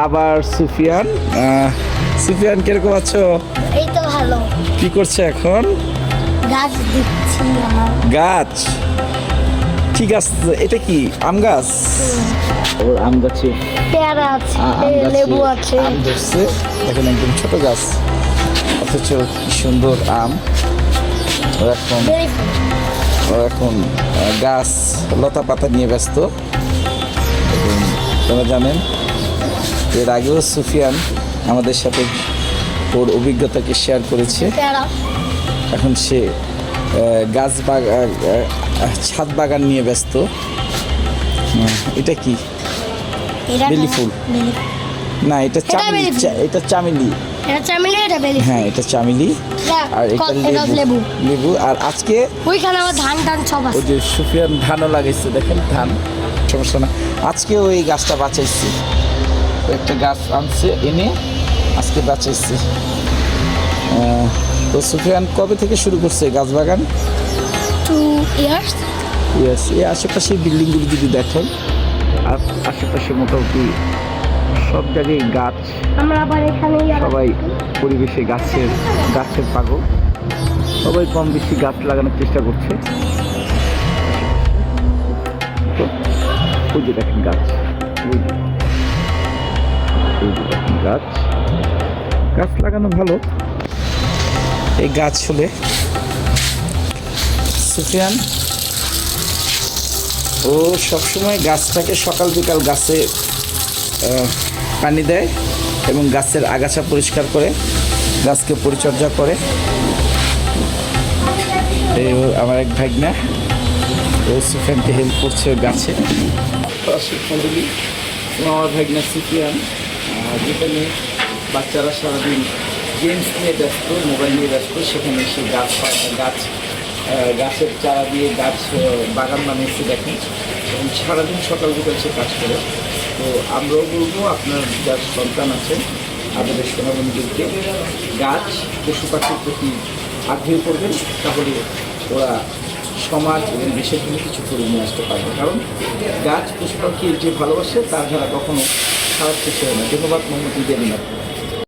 আবার সুফিয়ান। সুফিয়ান কিরকম আছো? এই তো ভালো। কি করছে এখন? গাছ দিচ্ছি আমার। গাছ? কি গাছ এটা? কি আম গাছ? ওর আম গাছে পেয়ারা আছে, লেবু আছে। আম ধরছে দেখেন, একদম ছোট গাছ অথচ কি সুন্দর আম। ও এখন গাছ লতা পাতা নিয়ে ব্যস্ত। এবং তোমরা জানেন এর আগেও সুফিয়ান আমাদের সাথে ওর অভিজ্ঞতাকে শেয়ার করেছে। এখন সে গাছ বাগান, ছাদ বাগান নিয়ে ব্যস্ত। এটা কি? বেলি ফুল না, এটা চামেলি। এটা চামেলি। হ্যাঁ, এটা চামেলি। আর এটা লেবু। লেবু। আর আজকে ওইখানে আমার ধান সব আছে। ওই যে সুফিয়ান ধানও লাগাইছে, দেখেন ধান, সমস্যা না। আজকে ওই গাছটা বাঁচাইছে, একটা গাছ আনছে এনে আজকে বাঁচাইছে। তো সুফিয়ান কবে থেকে শুরু করছে গাছ বাগান? 2 years। ইয়েস। এই আশেপাশে বিল্ডিংগুলো যদি দেখেন, আর আশেপাশে মোটামুটি সব জায়গায় গাছ। আমরা আবার এখানে সবাই পরিবেশে গাছের পাগল, সবাই কম বেশি গাছ লাগানোর চেষ্টা করছে। তো ওই যে দেখেন গাছ, ওই যে দেখেন গাছ। গাছ লাগানো ভালো। এই গাছ হলে সুফিয়ান ও সবসময় গাছটাকে সকাল বিকাল গাছে পানি দেয় এবং গাছের আগাছা পরিষ্কার করে, গাছকে পরিচর্যা করে। এই আমার এক ভাগনা, ও সুফিয়ানকে হেল্প করছে গাছে। আমার ভাগনা সুফিয়ান, যেখানে বাচ্চারা সারাদিন গেমস নিয়ে ব্যস্ত, মোবাইল নিয়ে ব্যস্ত, সেখানে সে গাছের চারা দিয়ে গাছ বাগান বানিয়েছে দেখেন, এবং সারাদিন সকাল বিকাল সে কাজ করে। তো আমরাও বলবো, আপনার যার সন্তান আছেন, আমাদের সোনাবন্ধুদেরকে গাছ পশু পাখির প্রতি আগ্রহী করবেন, তাহলে ওরা সমাজ এবং দেশের জন্য কিছু করে নিয়ে আসতে পারবে। কারণ গাছ পশু পাখি যে ভালোবাসে তার দ্বারা কখনো খারাপ কিছু হয় না। ধন্যবাদ মোহাম্মদ ইদানিন।